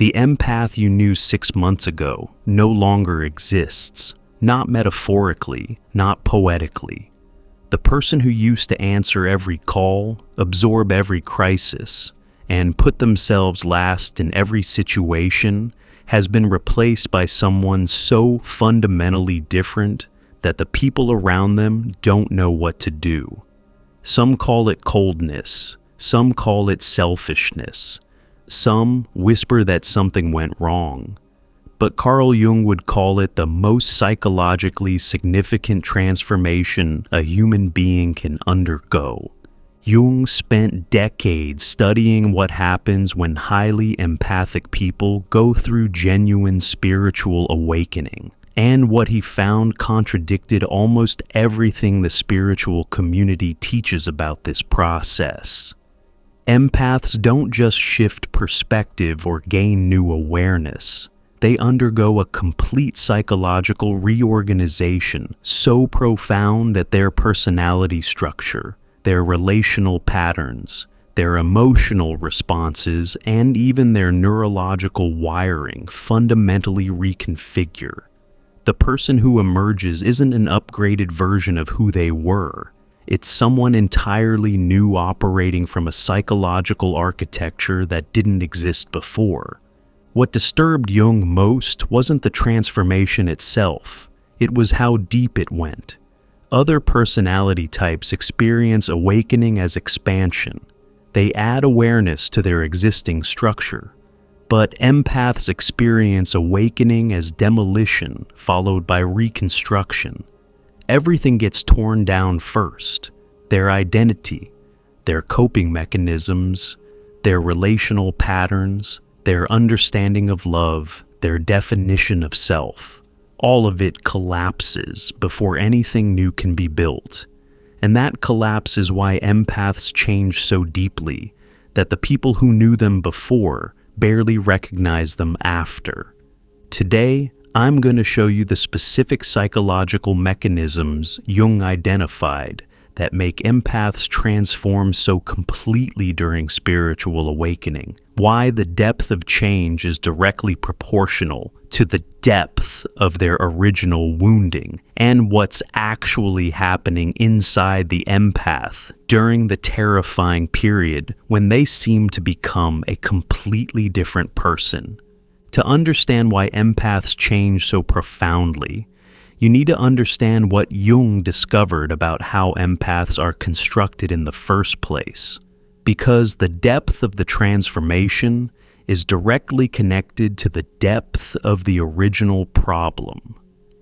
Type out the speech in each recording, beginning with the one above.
The empath you knew 6 months ago no longer exists, not metaphorically, not poetically. The person who used to answer every call, absorb every crisis, and put themselves last in every situation has been replaced by someone so fundamentally different that the people around them don't know what to do. Some call it coldness, some call it selfishness, some whisper that something went wrong. But Carl Jung would call it the most psychologically significant transformation a human being can undergo. Jung spent decades studying what happens when highly empathic people go through genuine spiritual awakening, and what he found contradicted almost everything the spiritual community teaches about this process. Empaths don't just shift perspective or gain new awareness. They undergo a complete psychological reorganization so profound that their personality structure, their relational patterns, their emotional responses, and even their neurological wiring fundamentally reconfigure. The person who emerges isn't an upgraded version of who they were. It's someone entirely new operating from a psychological architecture that didn't exist before. What disturbed Jung most wasn't the transformation itself, it was how deep it went. Other personality types experience awakening as expansion. They add awareness to their existing structure. But empaths experience awakening as demolition, followed by reconstruction. Everything gets torn down first. Their identity, their coping mechanisms, their relational patterns, their understanding of love, their definition of self. All of it collapses before anything new can be built. And that collapse is why empaths change so deeply that the people who knew them before barely recognize them after. Today, I'm going to show you the specific psychological mechanisms Jung identified that make empaths transform so completely during spiritual awakening, why the depth of change is directly proportional to the depth of their original wounding, and what's actually happening inside the empath during the terrifying period when they seem to become a completely different person. To understand why empaths change so profoundly, you need to understand what Jung discovered about how empaths are constructed in the first place, because the depth of the transformation is directly connected to the depth of the original problem.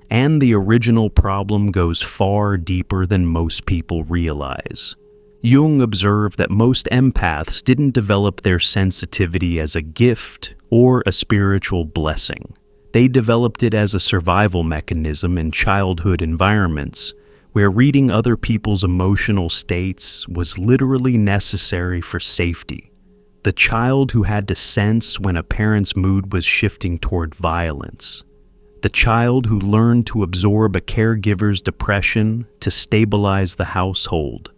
And the original problem goes far deeper than most people realize. Jung observed that most empaths didn't develop their sensitivity as a gift or a spiritual blessing. They developed it as a survival mechanism in childhood environments where reading other people's emotional states was literally necessary for safety. The child who had to sense when a parent's mood was shifting toward violence. The child who learned to absorb a caregiver's depression to stabilize the household.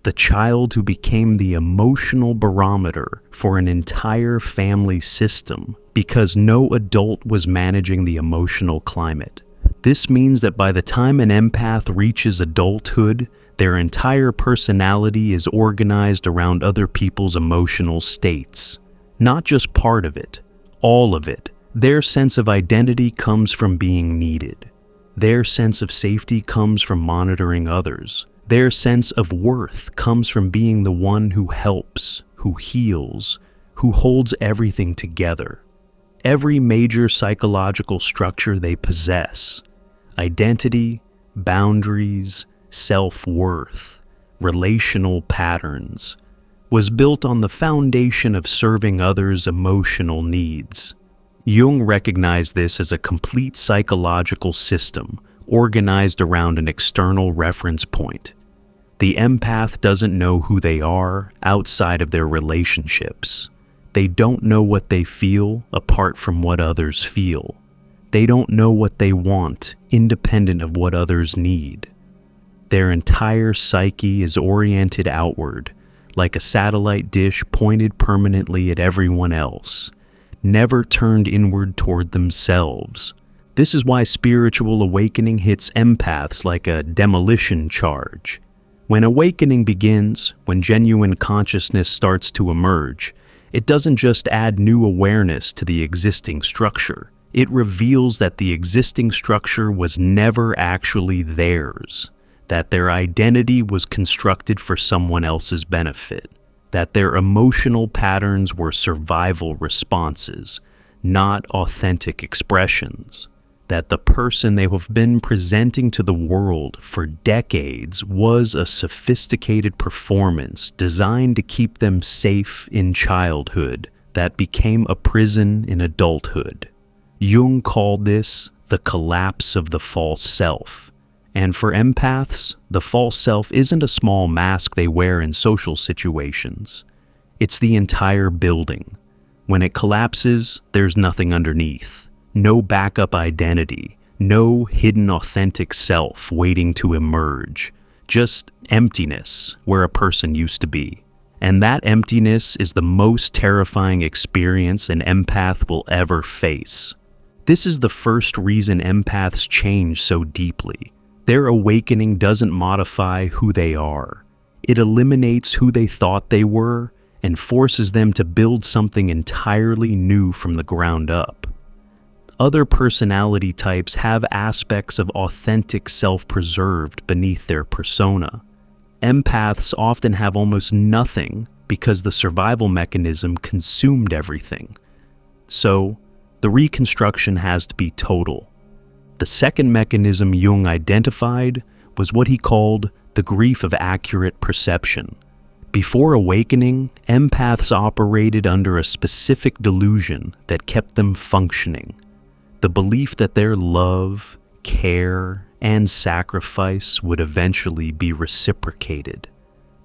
The child who became the emotional barometer for an entire family system because no adult was managing the emotional climate. This means that by the time an empath reaches adulthood, their entire personality is organized around other people's emotional states. Not just part of it, all of it. Their sense of identity comes from being needed. Their sense of safety comes from monitoring others. Their sense of worth comes from being the one who helps, who heals, who holds everything together. Every major psychological structure they possess, identity, boundaries, self-worth, relational patterns, was built on the foundation of serving others' emotional needs. Jung recognized this as a complete psychological system organized around an external reference point. The empath doesn't know who they are outside of their relationships. They don't know what they feel apart from what others feel. They don't know what they want independent of what others need. Their entire psyche is oriented outward, like a satellite dish pointed permanently at everyone else, never turned inward toward themselves. This is why spiritual awakening hits empaths like a demolition charge. When awakening begins, when genuine consciousness starts to emerge, it doesn't just add new awareness to the existing structure. It reveals that the existing structure was never actually theirs, that their identity was constructed for someone else's benefit, that their emotional patterns were survival responses, not authentic expressions, that the person they have been presenting to the world for decades was a sophisticated performance designed to keep them safe in childhood that became a prison in adulthood. Jung called this the collapse of the false self. And for empaths, the false self isn't a small mask they wear in social situations. It's the entire building. When it collapses, there's nothing underneath. No backup identity. No hidden authentic self waiting to emerge. Just emptiness where a person used to be. And that emptiness is the most terrifying experience an empath will ever face. This is the first reason empaths change so deeply. Their awakening doesn't modify who they are. It eliminates who they thought they were and forces them to build something entirely new from the ground up. Other personality types have aspects of authentic self preserved beneath their persona. Empaths often have almost nothing because the survival mechanism consumed everything. So, the reconstruction has to be total. The second mechanism Jung identified was what he called the grief of accurate perception. Before awakening, empaths operated under a specific delusion that kept them functioning. The belief that their love, care, and sacrifice would eventually be reciprocated.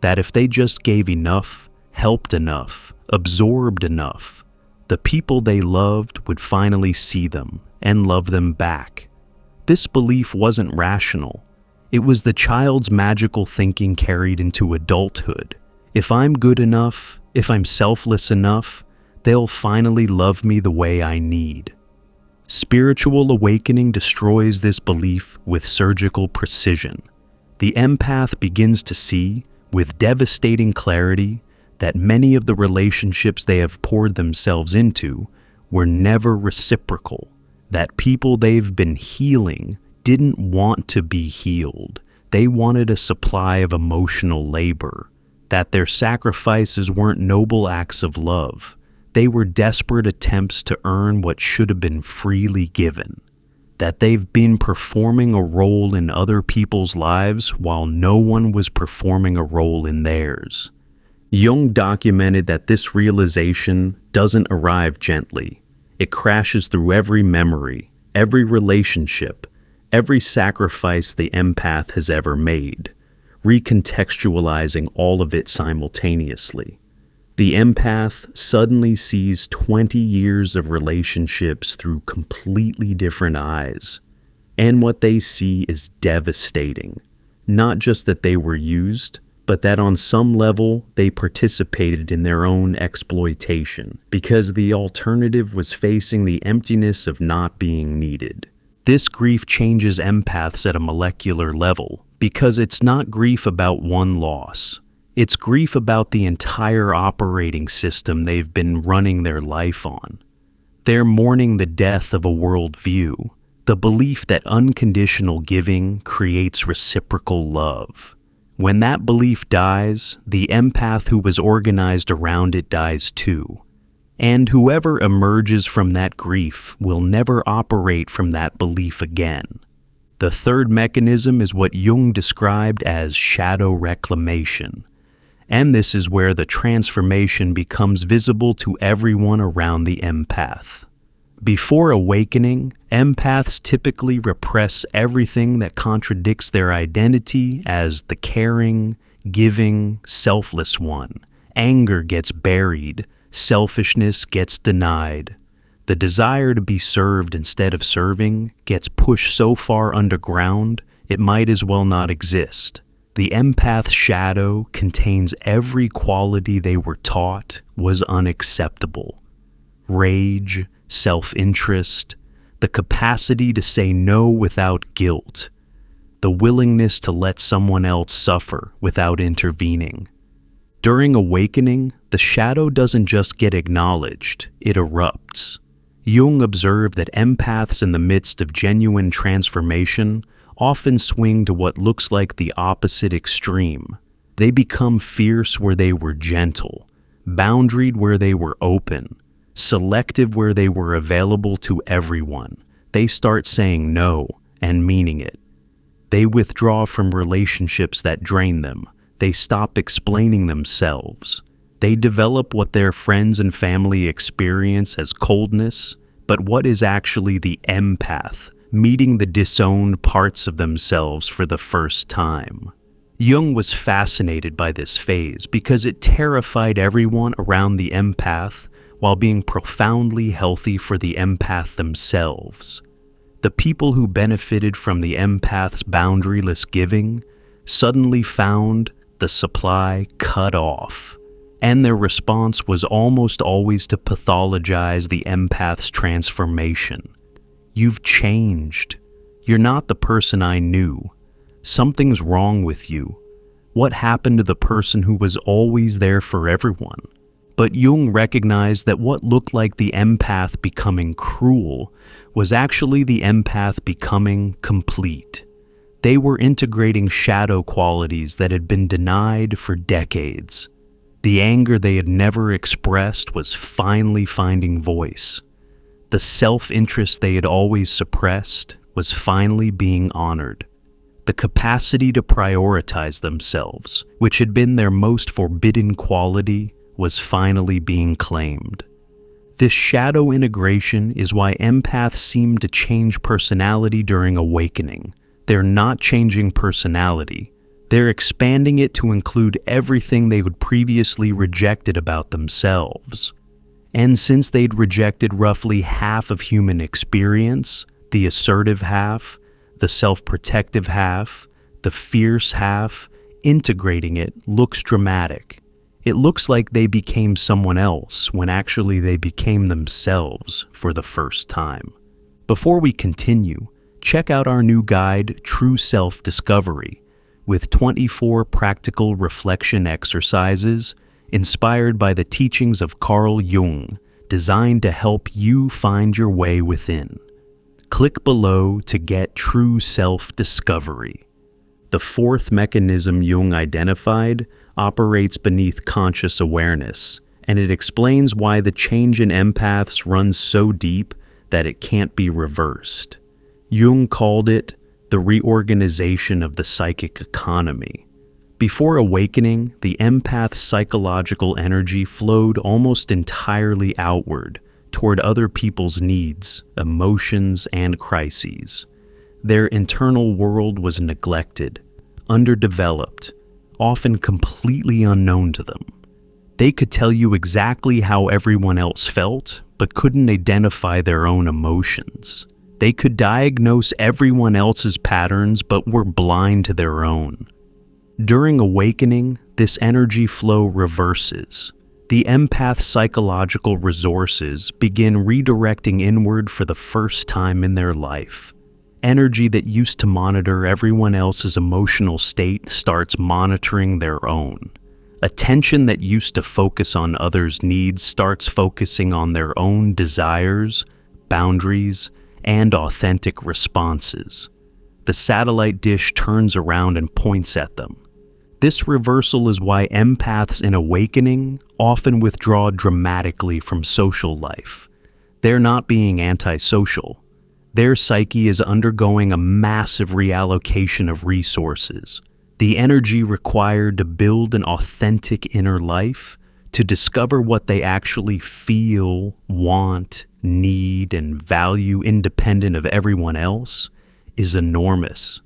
That if they just gave enough, helped enough, absorbed enough, the people they loved would finally see them and love them back. This belief wasn't rational. It was the child's magical thinking carried into adulthood. If I'm good enough, if I'm selfless enough, they'll finally love me the way I need. Spiritual awakening destroys this belief with surgical precision. The empath begins to see, with devastating clarity, that many of the relationships they have poured themselves into were never reciprocal, that people they've been healing didn't want to be healed. They wanted a supply of emotional labor, that their sacrifices weren't noble acts of love. They were desperate attempts to earn what should have been freely given, that they've been performing a role in other people's lives while no one was performing a role in theirs. Jung documented that this realization doesn't arrive gently. It crashes through every memory, every relationship, every sacrifice the empath has ever made, recontextualizing all of it simultaneously. The empath suddenly sees 20 years of relationships through completely different eyes. And what they see is devastating. Not just that they were used, but that on some level they participated in their own exploitation, because the alternative was facing the emptiness of not being needed. This grief changes empaths at a molecular level, because it's not grief about one loss. It's grief about the entire operating system they've been running their life on. They're mourning the death of a worldview, the belief that unconditional giving creates reciprocal love. When that belief dies, the empath who was organized around it dies too. And whoever emerges from that grief will never operate from that belief again. The third mechanism is what Jung described as shadow reclamation. And this is where the transformation becomes visible to everyone around the empath. Before awakening, empaths typically repress everything that contradicts their identity as the caring, giving, selfless one. Anger gets buried, selfishness gets denied. The desire to be served instead of serving gets pushed so far underground, it might as well not exist. The empath's shadow contains every quality they were taught was unacceptable. rage, self-interest, the capacity to say no without guilt, the willingness to let someone else suffer without intervening. During awakening, the shadow doesn't just get acknowledged, it erupts. Jung observed that empaths in the midst of genuine transformation often swing to what looks like the opposite extreme. They become fierce where they were gentle, boundaried where they were open, selective where they were available to everyone. They start saying no and meaning it. They withdraw from relationships that drain them. They stop explaining themselves. They develop what their friends and family experience as coldness, but what is actually the empath, meeting the disowned parts of themselves for the first time. Jung was fascinated by this phase because it terrified everyone around the empath while being profoundly healthy for the empath themselves. The people who benefited from the empath's boundaryless giving suddenly found the supply cut off, and their response was almost always to pathologize the empath's transformation. "You've changed. You're not the person I knew. Something's wrong with you. What happened to the person who was always there for everyone?" But Jung recognized that what looked like the empath becoming cruel was actually the empath becoming complete. They were integrating shadow qualities that had been denied for decades. The anger they had never expressed was finally finding voice. The self-interest they had always suppressed was finally being honored. The capacity to prioritize themselves, which had been their most forbidden quality, was finally being claimed. This shadow integration is why empaths seem to change personality during awakening. They're not changing personality. They're expanding it to include everything they would previously rejected about themselves. And since they'd rejected roughly half of human experience, the assertive half, the self-protective half, the fierce half, integrating it looks dramatic. It looks like they became someone else when actually they became themselves for the first time. Before we continue, check out our new guide, True Self-Discovery, with 24 practical reflection exercises inspired by the teachings of Carl Jung, designed to help you find your way within. Click below to get True Self-Discovery. The fourth mechanism Jung identified operates beneath conscious awareness, and it explains why the change in empaths runs so deep that it can't be reversed. Jung called it the reorganization of the psychic economy. Before awakening, the empath's psychological energy flowed almost entirely outward, toward other people's needs, emotions, and crises. Their internal world was neglected, underdeveloped, often completely unknown to them. They could tell you exactly how everyone else felt, but couldn't identify their own emotions. They could diagnose everyone else's patterns, but were blind to their own. During awakening, this energy flow reverses. The empath's psychological resources begin redirecting inward for the first time in their life. Energy that used to monitor everyone else's emotional state starts monitoring their own. Attention that used to focus on others' needs starts focusing on their own desires, boundaries, and authentic responses. The satellite dish turns around and points at them. This reversal is why empaths in awakening often withdraw dramatically from social life. They're not being antisocial. Their psyche is undergoing a massive reallocation of resources. The energy required to build an authentic inner life, to discover what they actually feel, want, need, and value independent of everyone else, is enormous.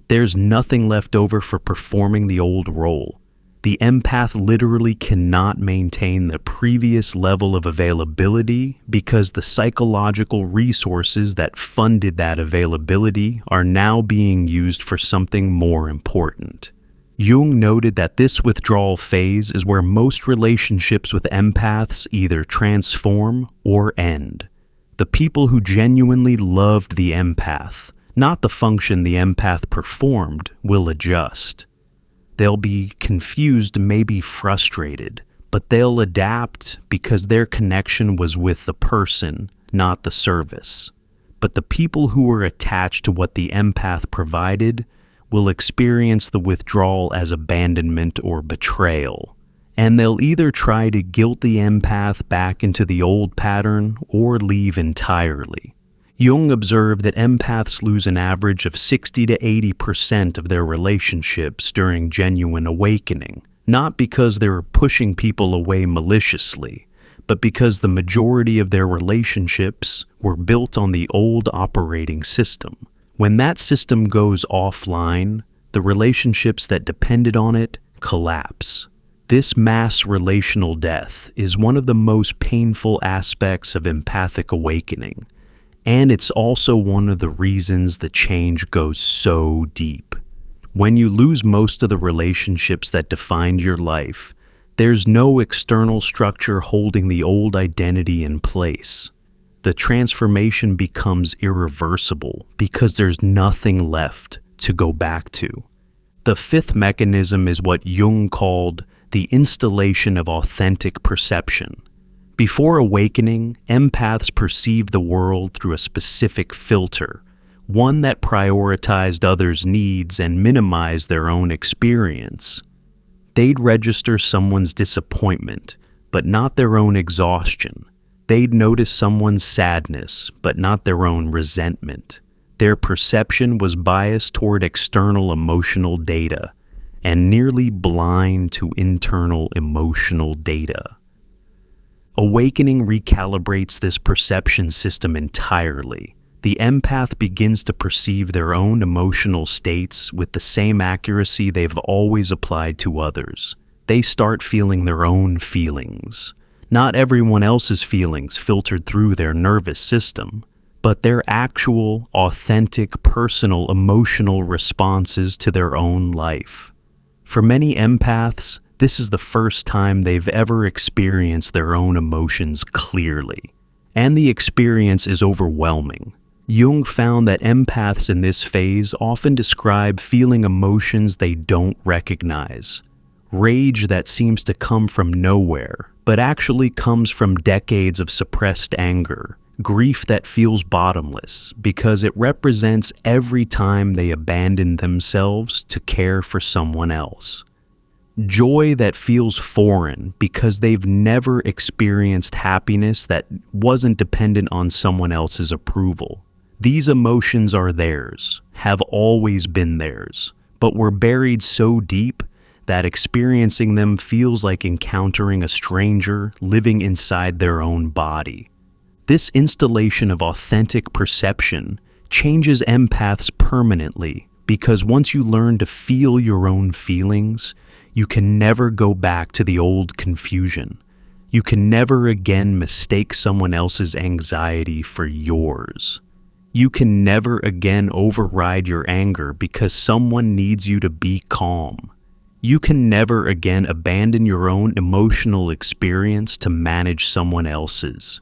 There's nothing left over for performing the old role. The empath literally cannot maintain the previous level of availability because the psychological resources that funded that availability are now being used for something more important. Jung noted that this withdrawal phase is where most relationships with empaths either transform or end. The people who genuinely loved the empath, not the function the empath performed, will adjust. They'll be confused, maybe frustrated, but they'll adapt because their connection was with the person, not the service. But the people who were attached to what the empath provided will experience the withdrawal as abandonment or betrayal, and they'll either try to guilt the empath back into the old pattern or leave entirely. Jung observed that empaths lose an average of 60 to 80% of their relationships during genuine awakening, not because they were pushing people away maliciously, but because the majority of their relationships were built on the old operating system. When that system goes offline, the relationships that depended on it collapse. This mass relational death is one of the most painful aspects of empathic awakening, and it's also one of the reasons the change goes so deep. When you lose most of the relationships that defined your life, there's no external structure holding the old identity in place. The transformation becomes irreversible because there's nothing left to go back to. The fifth mechanism is what Jung called the installation of authentic perception. Before awakening, empaths perceived the world through a specific filter, one that prioritized others' needs and minimized their own experience. They'd register someone's disappointment, but not their own exhaustion. They'd notice someone's sadness, but not their own resentment. Their perception was biased toward external emotional data and nearly blind to internal emotional data. Awakening recalibrates this perception system entirely. The empath begins to perceive their own emotional states with the same accuracy they've always applied to others. They start feeling their own feelings. Not everyone else's feelings filtered through their nervous system, but their actual, authentic, personal, emotional responses to their own life. For many empaths, this is the first time they've ever experienced their own emotions clearly, and the experience is overwhelming. Jung found that empaths in this phase often describe feeling emotions they don't recognize. Rage that seems to come from nowhere, but actually comes from decades of suppressed anger. Grief that feels bottomless because it represents every time they abandoned themselves to care for someone else. Joy that feels foreign because they've never experienced happiness that wasn't dependent on someone else's approval. These emotions are theirs, have always been theirs, but were buried so deep that experiencing them feels like encountering a stranger living inside their own body. This installation of authentic perception changes empaths permanently because once you learn to feel your own feelings, you can never go back to the old confusion. You can never again mistake someone else's anxiety for yours. You can never again override your anger because someone needs you to be calm. You can never again abandon your own emotional experience to manage someone else's.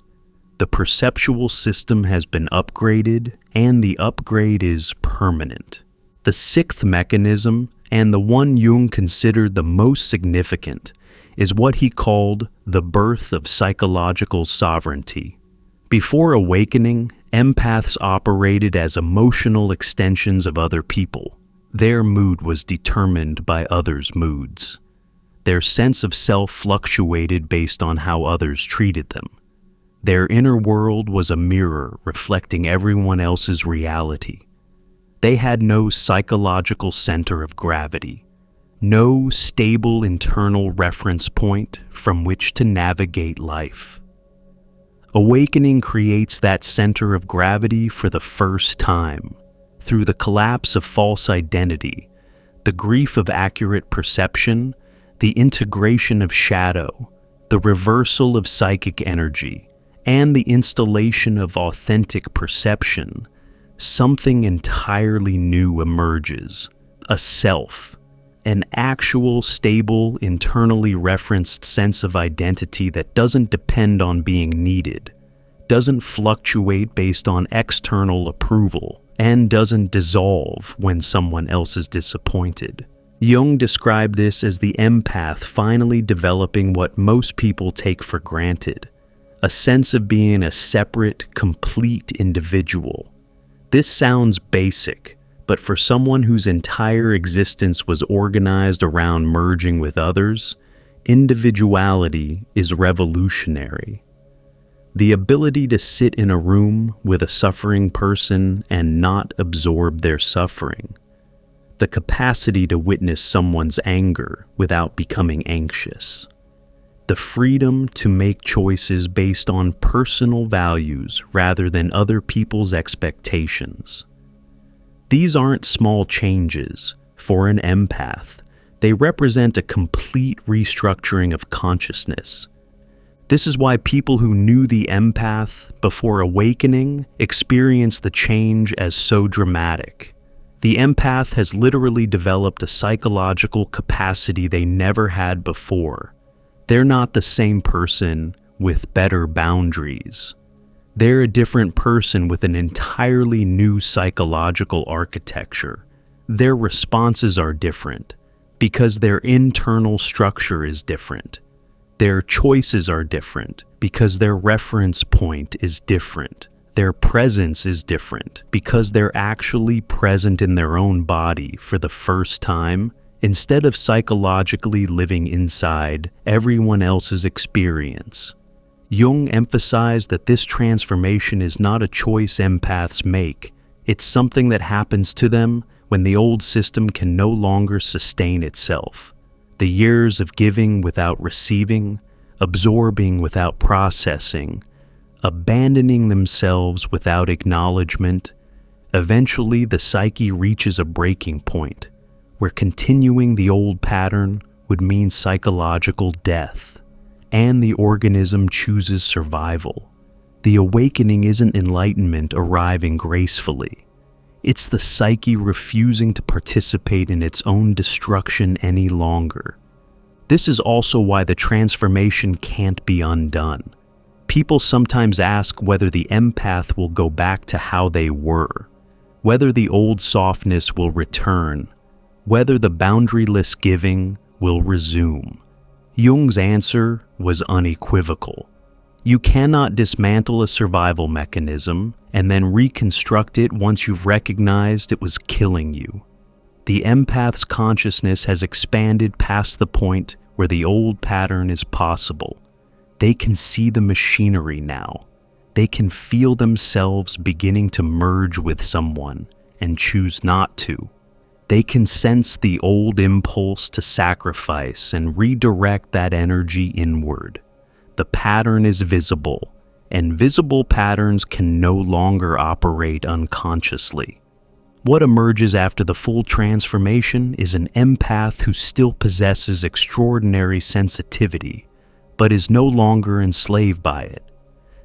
The perceptual system has been upgraded, and the upgrade is permanent. The sixth mechanism, and the one Jung considered the most significant, is what he called the birth of psychological sovereignty. Before awakening, empaths operated as emotional extensions of other people. Their mood was determined by others' moods. Their sense of self fluctuated based on how others treated them. Their inner world was a mirror reflecting everyone else's reality. They had no psychological center of gravity, no stable internal reference point from which to navigate life. Awakening creates that center of gravity for the first time. Through the collapse of false identity, the grief of accurate perception, the integration of shadow, the reversal of psychic energy, and the installation of authentic perception, something entirely new emerges, a self, an actual, stable, internally referenced sense of identity that doesn't depend on being needed, doesn't fluctuate based on external approval, and doesn't dissolve when someone else is disappointed. Jung described this as the empath finally developing what most people take for granted, a sense of being a separate, complete individual. This sounds basic, but for someone whose entire existence was organized around merging with others, individuality is revolutionary. The ability to sit in a room with a suffering person and not absorb their suffering. The capacity to witness someone's anger without becoming anxious. The freedom to make choices based on personal values rather than other people's expectations. These aren't small changes. For an empath, they represent a complete restructuring of consciousness. This is why people who knew the empath before awakening experience the change as so dramatic. The empath has literally developed a psychological capacity they never had before. They're not the same person with better boundaries. They're a different person with an entirely new psychological architecture. Their responses are different because their internal structure is different. Their choices are different because their reference point is different. Their presence is different because they're actually present in their own body for the first time instead of psychologically living inside everyone else's experience. Jung emphasized that this transformation is not a choice empaths make. It's something that happens to them when the old system can no longer sustain itself. The years of giving without receiving, absorbing without processing, abandoning themselves without acknowledgement, eventually the psyche reaches a breaking point where continuing the old pattern would mean psychological death, and the organism chooses survival. The awakening isn't enlightenment arriving gracefully. It's the psyche refusing to participate in its own destruction any longer. This is also why the transformation can't be undone. People sometimes ask whether the empath will go back to how they were, whether the old softness will return, whether the boundaryless giving will resume. Jung's answer was unequivocal. You cannot dismantle a survival mechanism and then reconstruct it once you've recognized it was killing you. The empath's consciousness has expanded past the point where the old pattern is possible. They can see the machinery now. They can feel themselves beginning to merge with someone and choose not to. They can sense the old impulse to sacrifice and redirect that energy inward. The pattern is visible, and visible patterns can no longer operate unconsciously. What emerges after the full transformation is an empath who still possesses extraordinary sensitivity, but is no longer enslaved by it.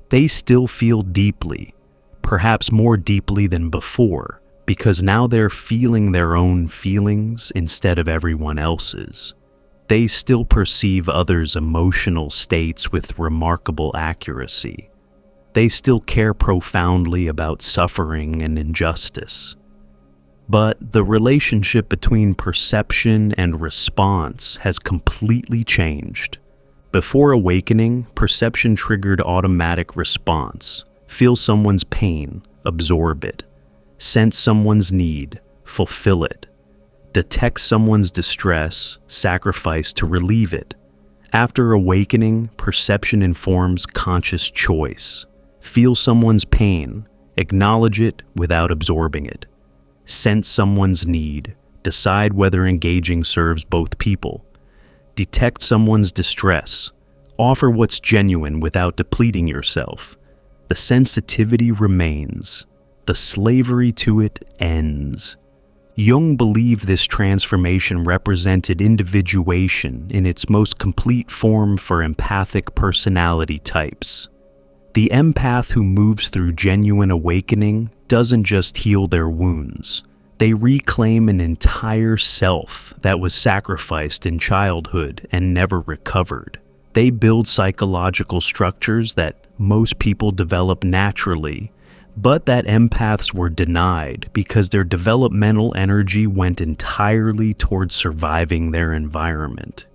They still feel deeply, perhaps more deeply than before, because now they're feeling their own feelings instead of everyone else's. They still perceive others' emotional states with remarkable accuracy. They still care profoundly about suffering and injustice. But the relationship between perception and response has completely changed. Before awakening, perception triggered automatic response. Feel someone's pain, absorb it. Sense someone's need, fulfill it. Detect someone's distress, sacrifice to relieve it. After awakening, perception informs conscious choice. Feel someone's pain, acknowledge it without absorbing it. Sense someone's need, decide whether engaging serves both people. Detect someone's distress, offer what's genuine without depleting yourself. The sensitivity remains. The slavery to it ends. Jung believed this transformation represented individuation in its most complete form for empathic personality types. The empath who moves through genuine awakening doesn't just heal their wounds. They reclaim an entire self that was sacrificed in childhood and never recovered. They build psychological structures that most people develop naturally, but that empaths were denied because their developmental energy went entirely towards surviving their environment.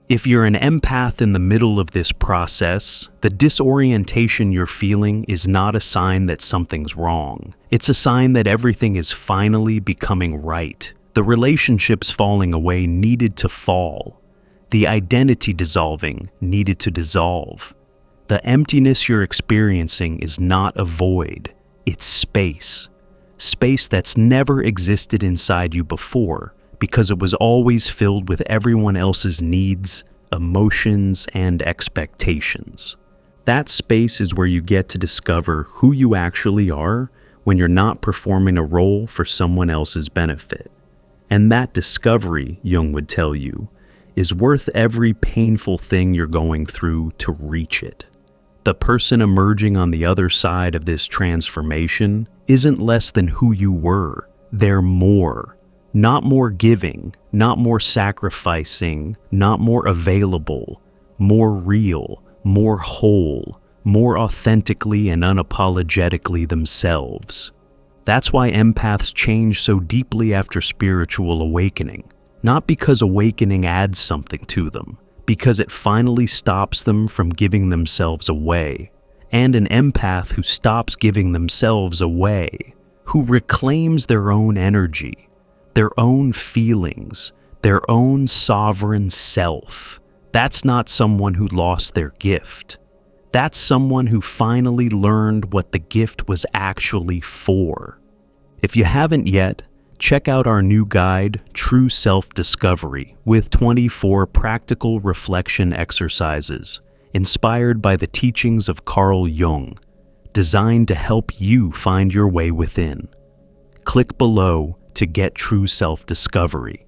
If you're an empath in the middle of this process, the disorientation you're feeling is not a sign that something's wrong. It's a sign that everything is finally becoming right. The relationships falling away needed to fall. The identity dissolving needed to dissolve. The emptiness you're experiencing is not a void. It's space. Space that's never existed inside you before, because it was always filled with everyone else's needs, emotions, and expectations. That space is where you get to discover who you actually are when you're not performing a role for someone else's benefit. And that discovery, Jung would tell you, is worth every painful thing you're going through to reach it. The person emerging on the other side of this transformation isn't less than who you were. They're more. Not more giving, not more sacrificing, not more available, more real, more whole, more authentically and unapologetically themselves. That's why empaths change so deeply after spiritual awakening. Not because awakening adds something to them, because it finally stops them from giving themselves away. And an empath who stops giving themselves away, who reclaims their own energy, their own feelings, their own sovereign self. That's not someone who lost their gift. That's someone who finally learned what the gift was actually for. If you haven't yet, check out our new guide, True Self-Discovery, with 24 practical reflection exercises inspired by the teachings of Carl Jung, designed to help you find your way within. Click below to get True Self-Discovery.